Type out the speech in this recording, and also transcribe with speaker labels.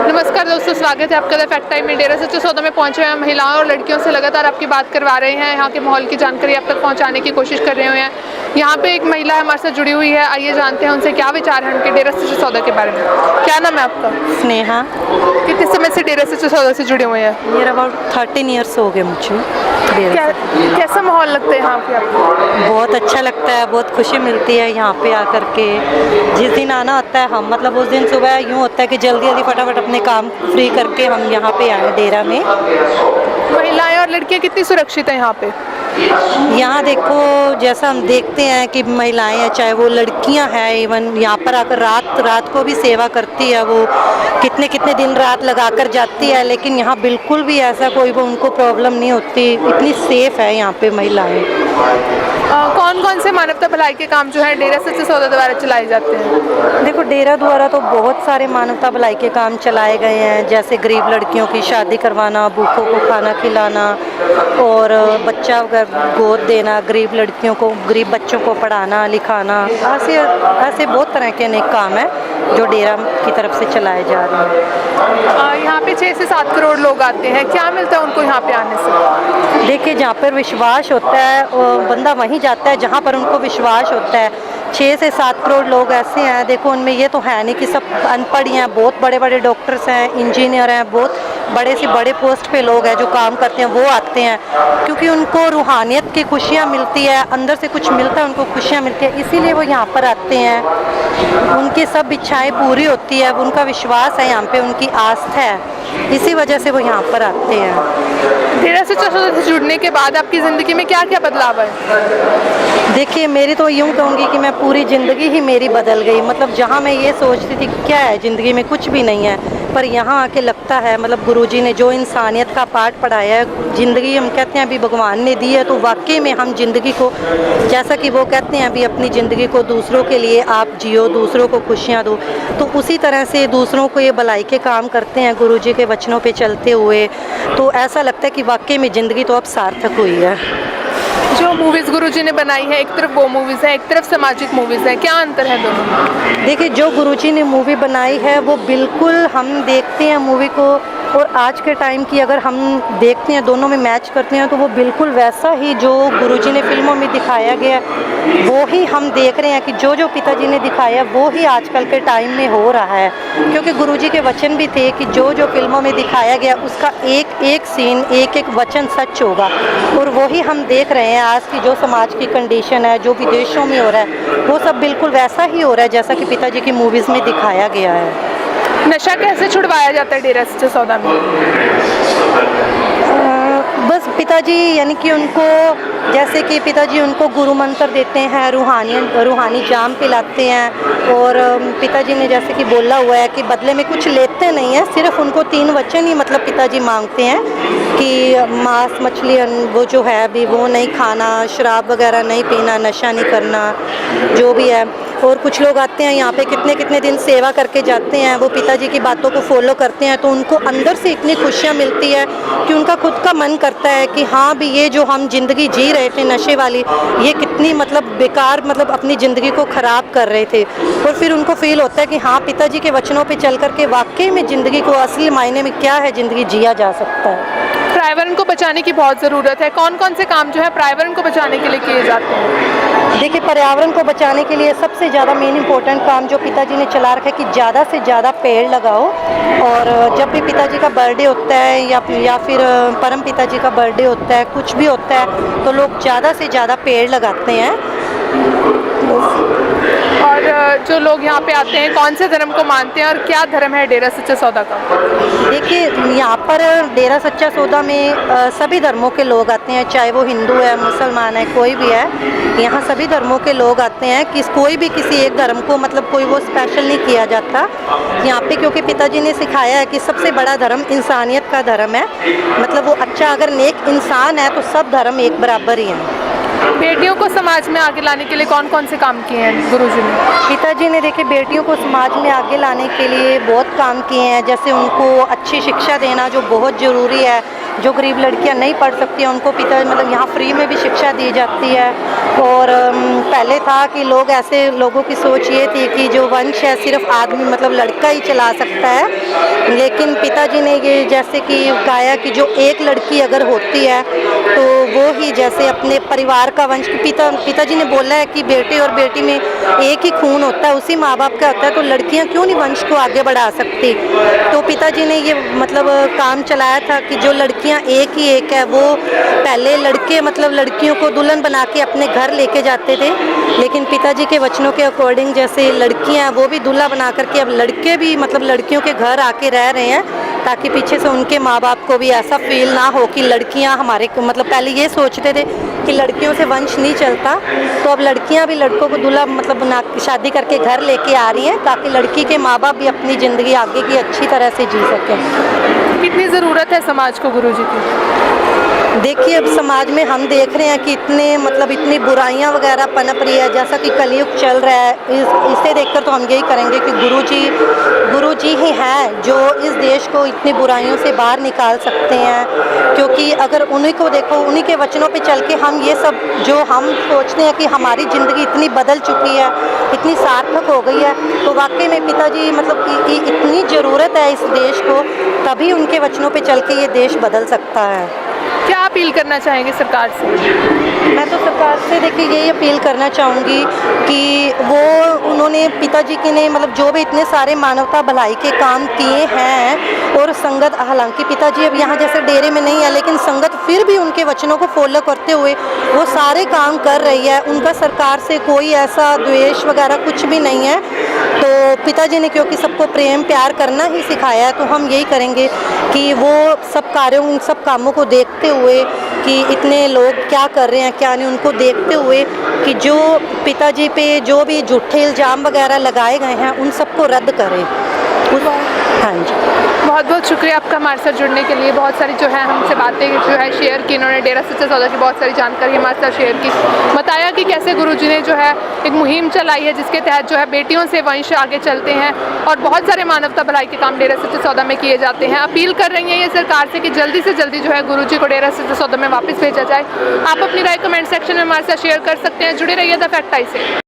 Speaker 1: नमस्कार दोस्तों, स्वागत है आपका द फैक्ट टाइम में। डेरा सच्चा सौदा में पहुंचे हुए महिलाओं और लड़कियों से लगातार आपकी बात करवा रहे हैं, यहाँ के माहौल की जानकारी आप तक पहुंचाने की कोशिश कर रहे हैं। यहाँ पे एक महिला हमारे साथ जुड़ी हुई है, आइए जानते हैं उनसे क्या विचार है उनके डेरा सच्चा सौदा के बारे में। क्या नाम है आपका?
Speaker 2: स्नेहा।
Speaker 1: कितने समय से डेरा सच्चा सौदा से जुड़े हुए हैं?
Speaker 2: मेरा अबाउट 13 ईयर्स हो गए मुझे।
Speaker 1: कैसा माहौल लगता है यहाँ पे आपको?
Speaker 2: बहुत अच्छा लगता है, बहुत खुशी मिलती है यहाँ पे आकर के। जिस दिन आना होता है हम मतलब उस दिन सुबह यूँ होता है कि जल्दी जल्दी फटाफट अपने काम फ्री करके हम यहाँ पे आए डेरा में।
Speaker 1: महिलाएं और लड़कियाँ कितनी सुरक्षित है यहाँ पे?
Speaker 2: यहाँ देखो, जैसा हम देखते हैं कि महिलाएं हैं, चाहे वो लड़कियां हैं, इवन यहाँ पर आकर रात को भी सेवा करती है। वो कितने कितने दिन रात लगा कर जाती है, लेकिन यहाँ बिल्कुल भी ऐसा कोई वो उनको प्रॉब्लम नहीं होती। इतनी सेफ है यहाँ पे महिलाएं।
Speaker 1: कौन कौन से मानवता भलाई के काम जो है डेरा सच्चा सौदा द्वारा चलाए जाते हैं?
Speaker 2: देखो, डेरा द्वारा तो बहुत सारे मानवता भलाई के काम चलाए गए हैं, जैसे गरीब लड़कियों की शादी करवाना, भूखों को खाना खिलाना और बच्चा गोद देना, गरीब लड़कियों को, गरीब बच्चों को पढ़ाना लिखाना। ऐसे बहुत तरह के अनेक काम हैं जो डेरा की तरफ से चलाए जा रहे हैं।
Speaker 1: यहाँ पे 6 से 7 करोड़ लोग आते हैं, क्या मिलता है उनको यहाँ पे आने से?
Speaker 2: देखिए, जहाँ पर विश्वास होता है बंदा वहीं जाता है जहाँ पर उनको विश्वास होता है। 6 से 7 करोड़ लोग ऐसे हैं, देखो उनमें ये तो है नहीं कि सब अनपढ़ हैं, बहुत बड़े बड़े डॉक्टर्स हैं, इंजीनियर हैं, बहुत बड़े से बड़े पोस्ट पे लोग हैं जो काम करते हैं, वो आते हैं क्योंकि उनको रूहानियत की खुशियाँ मिलती है, अंदर से कुछ मिलता है, उनको खुशियाँ मिलती है, इसीलिए वो यहाँ पर आते हैं। उनकी सब इच्छाएं पूरी होती है, उनका विश्वास है यहाँ पे, उनकी आस्था है, इसी वजह से वो यहाँ पर आते हैं।
Speaker 1: डेरा सच्चा सौदा से जुड़ने के बाद आपकी ज़िंदगी में क्या क्या बदलाव है?
Speaker 2: देखिए, मेरी तो यूँ कहूँगी कि मैं पूरी ज़िंदगी ही मेरी बदल गई। मतलब जहाँ मैं ये सोचती थी कि क्या है ज़िंदगी में, कुछ भी नहीं है, पर यहाँ आके लगता है मतलब गुरुजी ने जो इंसानियत का पाठ पढ़ाया है, ज़िंदगी हम कहते हैं अभी भगवान ने दी है, तो वाकई में हम ज़िंदगी को, जैसा कि वो कहते हैं अभी अपनी ज़िंदगी को दूसरों के लिए आप जियो, दूसरों को खुशियाँ दो, तो उसी तरह से दूसरों को ये भलाई के काम करते हैं गुरुजी के वचनों पे चलते हुए। तो ऐसा लगता है कि वाकई में ज़िंदगी तो अब सार्थक हुई है।
Speaker 1: जो मूवीज़ गुरुजी ने बनाई है, एक तरफ वो मूवीज़ है, एक तरफ सामाजिक मूवीज़ है, क्या अंतर है दोनों में?
Speaker 2: देखिए, जो गुरुजी ने मूवी बनाई है वो बिल्कुल हम देखते हैं मूवी को, और आज के टाइम की अगर हम देखते हैं, दोनों में मैच करते हैं, तो वो बिल्कुल वैसा ही जो गुरुजी ने फिल्मों में दिखाया गया वो ही हम देख रहे हैं कि जो जो पिताजी ने दिखाया वो ही आजकल के टाइम में हो रहा है। क्योंकि गुरुजी के वचन भी थे कि जो जो फिल्मों में दिखाया गया उसका एक एक सीन, एक एक वचन सच होगा, और वही हम देख रहे हैं। आज की जो समाज की कंडीशन है, जो विदेशों में हो रहा है, वो सब बिल्कुल वैसा ही हो रहा है जैसा कि पिताजी की मूवीज़ में दिखाया गया है।
Speaker 1: नशा कैसे छुड़वाया जाता है डेरा सच्चा सौदा में?
Speaker 2: बस पिताजी यानी कि उनको, जैसे कि पिताजी उनको गुरु मंत्र देते हैं, रूहानी जाम पिलाते हैं, और पिताजी ने जैसे कि बोला हुआ है कि बदले में कुछ लेते नहीं है, सिर्फ उनको 3 वचन ही मतलब पिताजी मांगते हैं कि मांस मछली वो जो है अभी वो नहीं खाना, शराब वगैरह नहीं पीना, नशा नहीं करना, जो भी है। और कुछ लोग आते हैं यहाँ पे कितने कितने दिन सेवा करके जाते हैं, वो पिताजी की बातों को फॉलो करते हैं, तो उनको अंदर से इतनी खुशियाँ मिलती है कि उनका खुद का मन करता है कि हाँ भी ये जो हम ज़िंदगी जी रहे थे नशे वाली, ये कितनी मतलब बेकार, मतलब अपनी ज़िंदगी को ख़राब कर रहे थे। और फिर उनको फील होता है कि हाँ, पिताजी के वचनों पे चल करके वाकई में ज़िंदगी को असली मायने में क्या है ज़िंदगी जिया जा सकता है।
Speaker 1: पर्यावरण को बचाने की बहुत ज़रूरत है, कौन कौन से काम जो है पर्यावरण को बचाने के लिए किए जाते हैं?
Speaker 2: देखिए, पर्यावरण को बचाने के लिए सबसे ज़्यादा मेन इम्पोर्टेंट काम जो पिताजी ने चला रखा है कि ज़्यादा से ज़्यादा पेड़ लगाओ। और जब भी पिताजी का बर्थडे होता है या फिर परम पिताजी का बर्थडे होता है, कुछ भी होता है, तो लोग ज़्यादा से ज़्यादा पेड़ लगाते हैं।
Speaker 1: और जो लोग यहाँ पे आते हैं कौन से धर्म को मानते हैं और क्या धर्म है डेरा सच्चा सौदा का?
Speaker 2: देखिए, यहाँ पर डेरा सच्चा सौदा में सभी धर्मों के लोग आते हैं, चाहे वो हिंदू है, मुसलमान है, कोई भी है। यहाँ सभी धर्मों के लोग आते हैं, कि कोई भी किसी एक धर्म को मतलब कोई वो स्पेशल नहीं किया जाता यहाँ पे, क्योंकि पिताजी ने सिखाया है कि सबसे बड़ा धर्म इंसानियत का धर्म है। मतलब वो अच्छा अगर नेक इंसान है तो सब धर्म एक बराबर ही हैं।
Speaker 1: बेटियों को समाज में आगे लाने के लिए कौन कौन से काम किए हैं गुरुजी ने?
Speaker 2: पिताजी ने देखिए बेटियों को समाज में आगे लाने के लिए बहुत काम किए हैं, जैसे उनको अच्छी शिक्षा देना जो बहुत ज़रूरी है, जो गरीब लड़कियां नहीं पढ़ सकती हैं उनको पिता मतलब यहाँ फ्री में भी शिक्षा दी जाती है। और पहले था कि लोग ऐसे लोगों की सोच ये थी कि जो वंश है सिर्फ आदमी मतलब लड़का ही चला सकता है, लेकिन पिताजी ने ये जैसे कि कहा कि जो एक लड़की अगर होती है तो वो ही जैसे अपने परिवार का वंश, पिताजी ने बोला है कि बेटे और बेटी में एक ही खून होता है, उसी माँ बाप का होता है, तो लड़कियां क्यों नहीं वंश को आगे बढ़ा सकती। तो पिताजी ने ये मतलब काम चलाया था कि जो लड़कियां एक ही एक है, वो पहले लड़के मतलब लड़कियों को दुल्हन बना के अपने घर लेके जाते थे, लेकिन पिताजी के वचनों के अकॉर्डिंग जैसे लड़कियां वो भी दूल्हा बना करके अब लड़के भी मतलब लड़कियों के घर आके रह रहे हैं, ताकि पीछे से उनके माँ बाप को भी ऐसा फील ना हो कि लड़कियां हमारे मतलब पहले ये सोचते थे कि लड़कियों से वंश नहीं चलता, तो अब लड़कियां भी लड़कों को दूल्हा मतलब बना शादी करके घर लेके आ रही हैं, ताकि लड़की के माँ बाप भी अपनी ज़िंदगी आगे की अच्छी तरह से जी सकें।
Speaker 1: कितनी ज़रूरत है समाज को गुरुजी की?
Speaker 2: देखिए अब समाज में हम देख रहे हैं कि इतनी बुराइयां वगैरह पनप रही है, जैसा कि कलयुग चल रहा है। इसे देखकर तो हम यही करेंगे कि गुरुजी ही हैं जो इस देश को इतनी बुराइयों से बाहर निकाल सकते हैं, क्योंकि अगर उन्हीं को देखो, उन्हीं के वचनों पे चल के हम ये सब जो हम सोचते हैं कि हमारी ज़िंदगी इतनी बदल चुकी है, इतनी सार्थक हो गई है, तो वाकई में पिताजी मतलब कि इतनी ज़रूरत है इस देश को, तभी उनके वचनों पे चल के ये देश बदल सकता है।
Speaker 1: क्या अपील करना चाहेंगे सरकार से?
Speaker 2: मैं तो सरकार से देखिए यही अपील करना चाहूँगी कि उन्होंने पिताजी के ने मतलब जो भी इतने सारे मानवता भलाई के काम किए हैं, और संगत हालांकि पिताजी अब यहाँ जैसे डेरे में नहीं है, लेकिन संगत फिर भी उनके वचनों को फॉलो करते हुए वो सारे काम कर रही है। उनका सरकार से कोई ऐसा द्वेष वगैरह कुछ भी नहीं है। तो पिताजी ने क्योंकि सबको प्रेम प्यार करना ही सिखाया है, तो हम यही करेंगे कि वो सब कार्यों उन सब कामों को देखते हुए कि इतने लोग क्या कर रहे हैं क्या नहीं, उनको देखते हुए कि जो पिताजी पे जो भी झूठे इल्ज़ाम वगैरह लगाए गए हैं उन सबको रद्द करें। हाँ जी,
Speaker 1: बहुत बहुत शुक्रिया आपका हमारे साथ जुड़ने के लिए। बहुत सारी जो है हमसे बातें जो है शेयर की इन्होंने, डेरा सच्चा सौदा की बहुत सारी जानकारी हमारे साथ शेयर की, बताया कि कैसे गुरुजी ने जो है एक मुहिम चलाई है जिसके तहत जो है बेटियों से वंश आगे चलते हैं, और बहुत सारे मानवता भलाई के काम डेरा सच्चा सौदा में किए जाते हैं। अपील कर रही हैं ये सरकार से कि जल्दी से जल्दी जो है गुरुजी को डेरा सच्चा सौदा में वापस भेजा जाए। आप अपनी राय कमेंट सेक्शन में हमारे साथ शेयर कर सकते हैं। जुड़े रहिए द फैक्ट आई से।